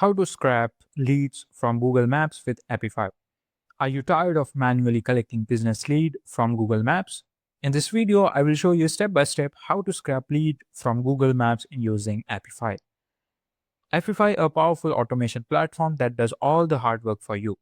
How to scrap leads from Google Maps with Apify. Are you tired of manually collecting business lead from Google Maps? In this video, I will show you step by step how to scrap lead from Google Maps using Apify. Apify is a powerful automation platform that does all the hard work for you.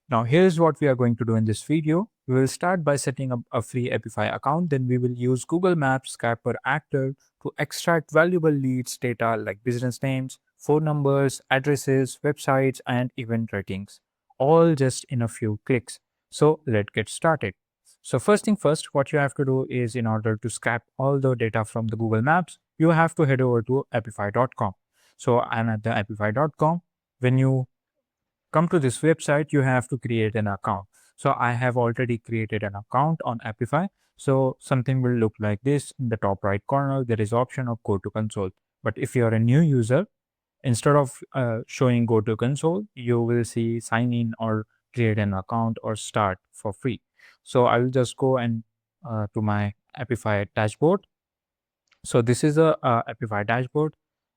Now, here's what we are going to do in this video. We will start by setting up a free Apify account. Then we will use Google Maps Scraper Actor to extract valuable leads data like business names, phone numbers, addresses, websites, and event ratings, all just in a few clicks. So let's get started. So first thing first, what you have to do is in order to scrap all the data from the Google Maps, you have to head over to apify.com. So I'm at the apify.com. When you come to this website, you have to create an account. So I have already created an account on Apify. So something will look like this. In the top right corner, there is option of go to console. But if you're a new user, instead of showing go to console, you will see sign in or create an account or start for free. So I will just go and to my Apify dashboard. So this is a Apify dashboard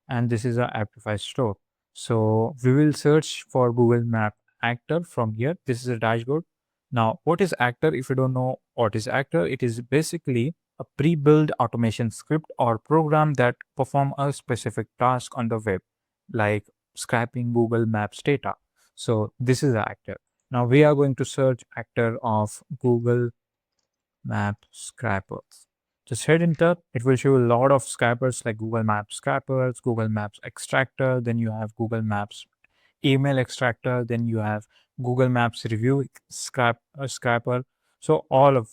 and this is a Apify store. So we will search for Google Map Actor from here. This is a dashboard. Now, what is Actor? If you don't know what is Actor, it is basically a pre-built automation script or program that perform a specific task on the web, like scraping Google Maps data. So this is Actor. Now we are going to search Actor of Google Map Scrappers. Just hit enter. It will show a lot of scrappers like Google Maps Scrappers, Google Maps Extractor, then you have Google Maps Email Extractor, then you have Google Maps Review Scrapper. So all of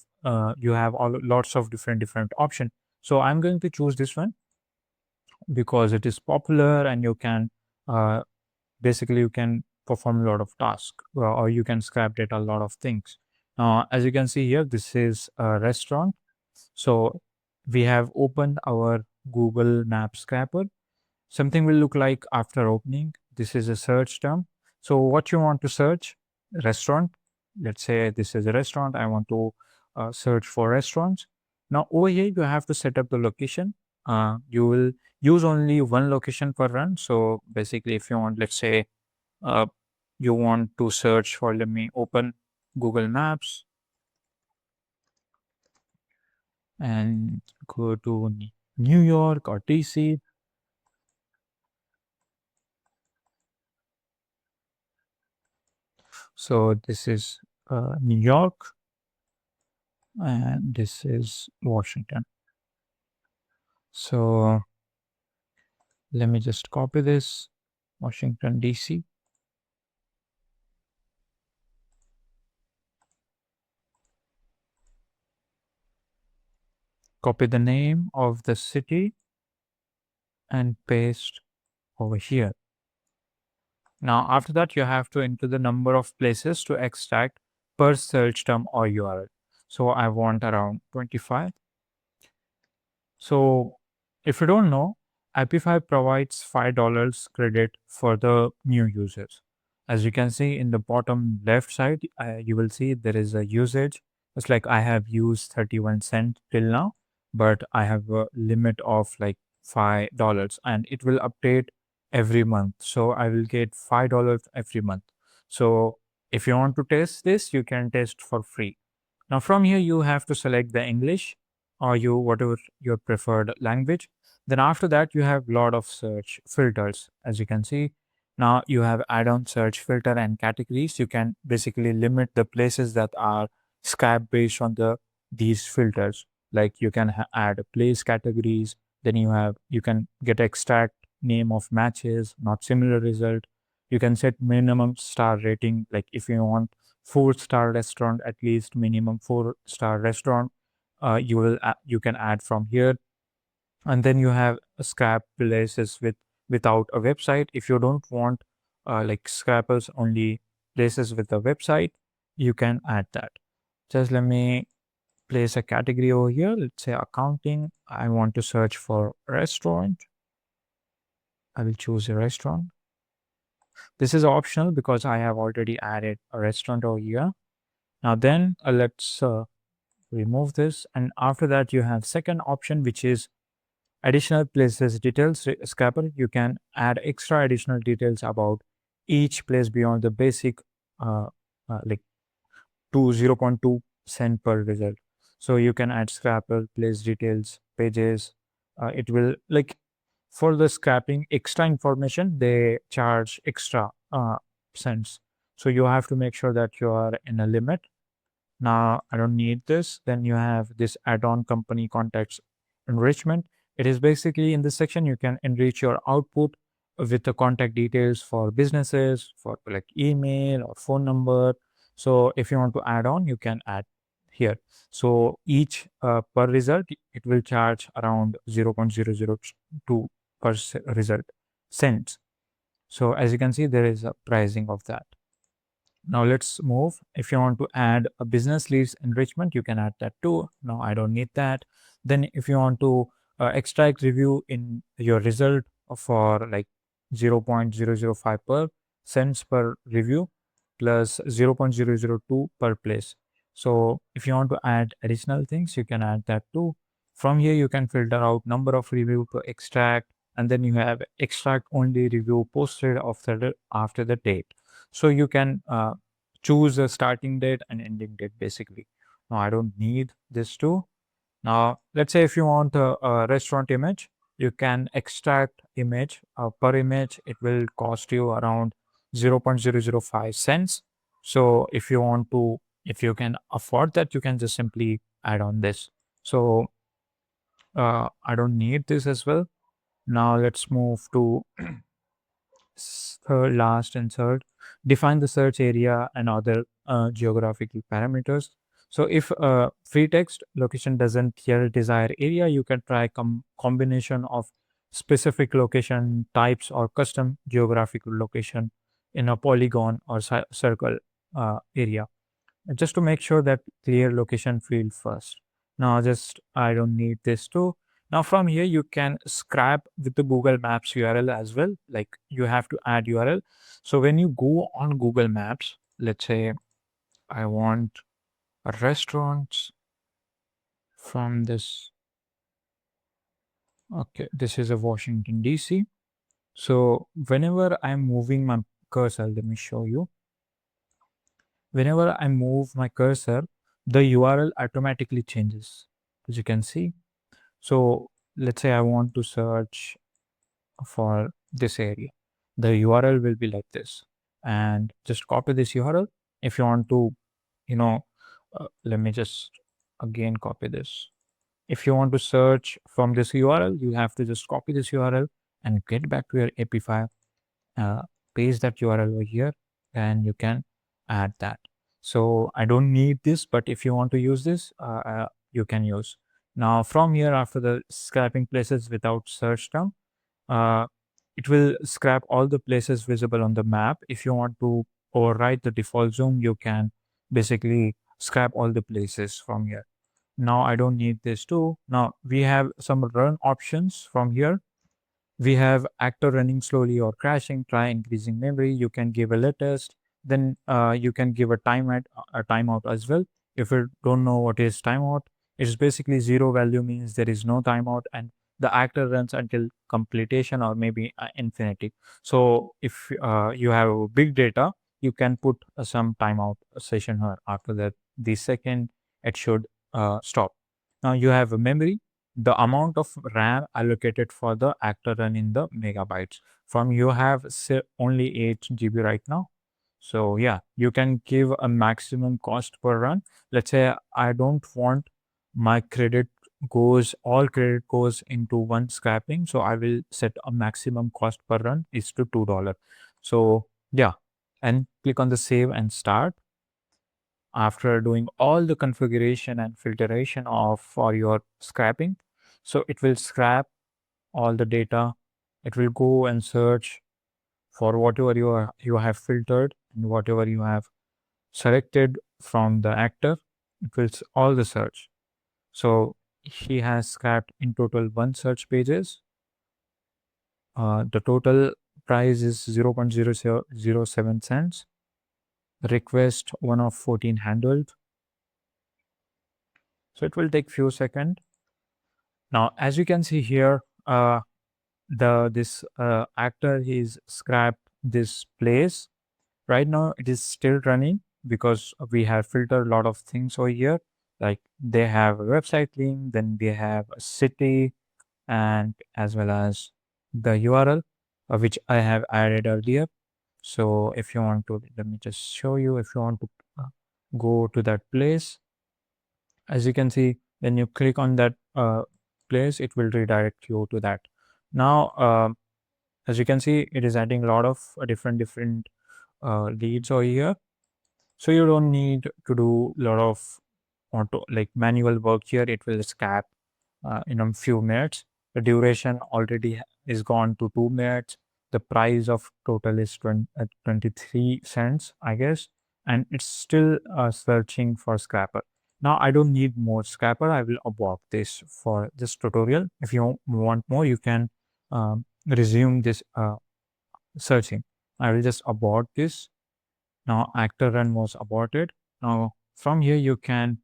you have lots of different options. So I'm going to choose this one because it is popular and you can uh, basically you can perform a lot of tasks or you can scrap data a lot of things. As you can see here, this is a restaurant. So we have opened our Google Map Scrapper. Something will look like after opening. This is a search term. So what you want to search? Restaurant. Let's say this is a restaurant. I want to search for restaurants. Now over here, you have to set up the location. You will use only one location per run. So basically, if you want, let's say, uh, you want to search for, let me open Google Maps and go to New York or DC. So this is New York and this is Washington. So let me just copy this, Washington, DC. Copy the name of the city and paste over here. Now, after that, you have to enter the number of places to extract per search term or URL. So I want around 25. So if you don't know, Apify provides $5 credit for the new users. As you can see in the bottom left side, you will see there is a usage. It's like I have used 31 cents till now, but I have a limit of like $5 and it will update every month. So I will get $5 every month. So if you want to test this, you can test for free. Now from here, you have to select the English or whatever your preferred language. Then after that, you have lot of search filters. As you can see, now you have add-on search filter and categories. You can basically limit the places that are scrapped based on these filters. Like you can add place categories. Then you can get extract name of matches, not similar result. You can set minimum star rating. Like if you want 4-star restaurant, at least minimum 4-star restaurant, you can add from here. And then you have scrap places without a website. If you don't want like scrappers only places with a website, you can add that. Just let me place a category over here. Let's say accounting. I want to search for restaurant. I will choose a restaurant. This is optional because I have already added a restaurant over here. Now then let's remove this, and after that you have second option, which is Additional places details scrapper, you can add extra additional details about each place beyond the basic uh, like to 0.2 cent per result. So you can add scrapper, place details, pages. It will like for the scrapping extra information, they charge extra cents. So you have to make sure that you are in a limit. Now I don't need this. Then you have this add-on company contacts enrichment. It is basically in this section you can enrich your output with the contact details for businesses, for like email or phone number. So if you want to add on, you can add here. So each per result, it will charge around 0.002 per result cents. So as you can see, there is a pricing of that. Now let's move. If you want to add a business leads enrichment, you can add that too. Now I don't need that. Then if you want to extract review in your result for like 0.005 per cents per review plus 0.002 per place. So if you want to add additional things, you can add that too. From here, you can filter out number of review to extract, and then you have extract only review posted after the date. So you can choose a starting date and ending date basically. Now I don't need this too. Now let's say if you want a restaurant image, you can extract image per image. It will cost you around 0.005 cents. So if you can afford that, you can just simply add on this. So I don't need this as well. Now let's move to third, last, and third. Define the search area and other geographical parameters. So if free text location doesn't here desired area, you can try combination of specific location types or custom geographical location in a polygon or circle area, just to make sure that clear location field first. Now just I don't need this too. Now from here you can scrap with the Google Maps URL as well. Like you have to add URL. So when you go on Google Maps, let's say I want a restaurants from this. Okay, this is a Washington DC. So whenever I'm moving my cursor, let me show you. Whenever I move my cursor, the URL automatically changes, as you can see. So let's say I want to search for this area. The URL will be like this, and just copy this URL. If you want to, let me just again copy this. If you want to search from this URL, you have to just copy this URL and get back to your Apify, uh, paste that URL over here, and you can add that. So I don't need this, but if you want to use this, you can use. Now from here, after the scraping places without search term, uh, it will scrap all the places visible on the map. If you want to override the default zoom, you can basically scrap all the places from here. Now I don't need this too. Now we have some run options from here. We have actor running slowly or crashing. Try increasing memory. You can give a latest. Then you can give a timeout as well. If you don't know what is timeout, it's basically zero value means there is no timeout, and the actor runs until completion or maybe infinity. So if you have big data, you can put some timeout session here. After that, the second it should stop. Now you have a memory, the amount of RAM allocated for the actor run in the megabytes. From you have only 8 GB right now. So yeah, you can give a maximum cost per run. Let's say I don't want my all credit goes into one scrapping. So I will set a maximum cost per run is to $2. So yeah, and click on the save and start. After doing all the configuration and filtration of for your scrapping, so it will scrap all the data. It will go and search for whatever you have filtered and whatever you have selected from the actor. It will all the search. So he has scrapped in total one search pages. The total price is 0.0007 cents. Request 1 of 14 handled. So it will take few seconds. Now, as you can see here, this actor, he's scrapped this place. Right now it is still running because we have filtered a lot of things over here. Like they have a website link, then they have a city, and as well as the URL, which I have added earlier. So if you want to, let me just show you. If you want to uh, go to that place, as you can see, when you click on that place, it will redirect you to that. Now, as you can see, it is adding a lot of different leads over here. So you don't need to do a lot of auto like manual work here. It will scap in a few minutes. The duration already is gone to 2 minutes. The price of total is 23 cents, I guess, and it's still searching for scrapper. Now I don't need more scrapper. I will abort this for this tutorial. If you want more, you can resume this searching. I will just abort this. Now actor run was aborted. Now from here you can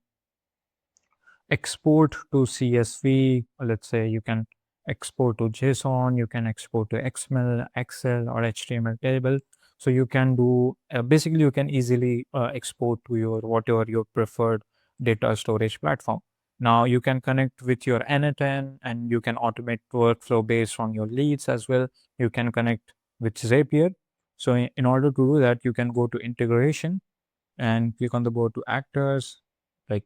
export to CSV. Let's say you can export to JSON, you can export to XML, Excel, or HTML table. So you can do basically you can easily export to your whatever your preferred data storage platform. Now you can connect with your N10 and you can automate workflow based on your leads as well. You can connect with Zapier. So in order to do that, you can go to integration and click on the go to actors. Like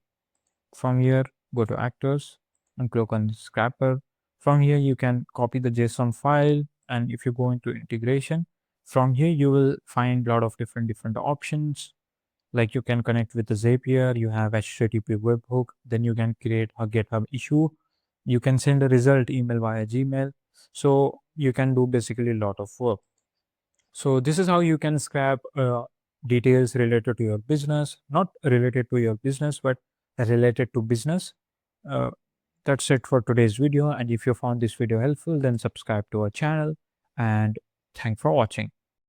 from here, go to actors and click on scrapper. From here, you can copy the JSON file. And if you go into integration, from here, you will find a lot of different options. Like you can connect with the Zapier, you have HTTP webhook, then you can create a GitHub issue. You can send a result email via Gmail. So you can do basically a lot of work. So this is how you can scrap details related to your business, not related to your business, but related to business. Uh, that's it for today's video. And if you found this video helpful, then subscribe to our channel and thanks for watching.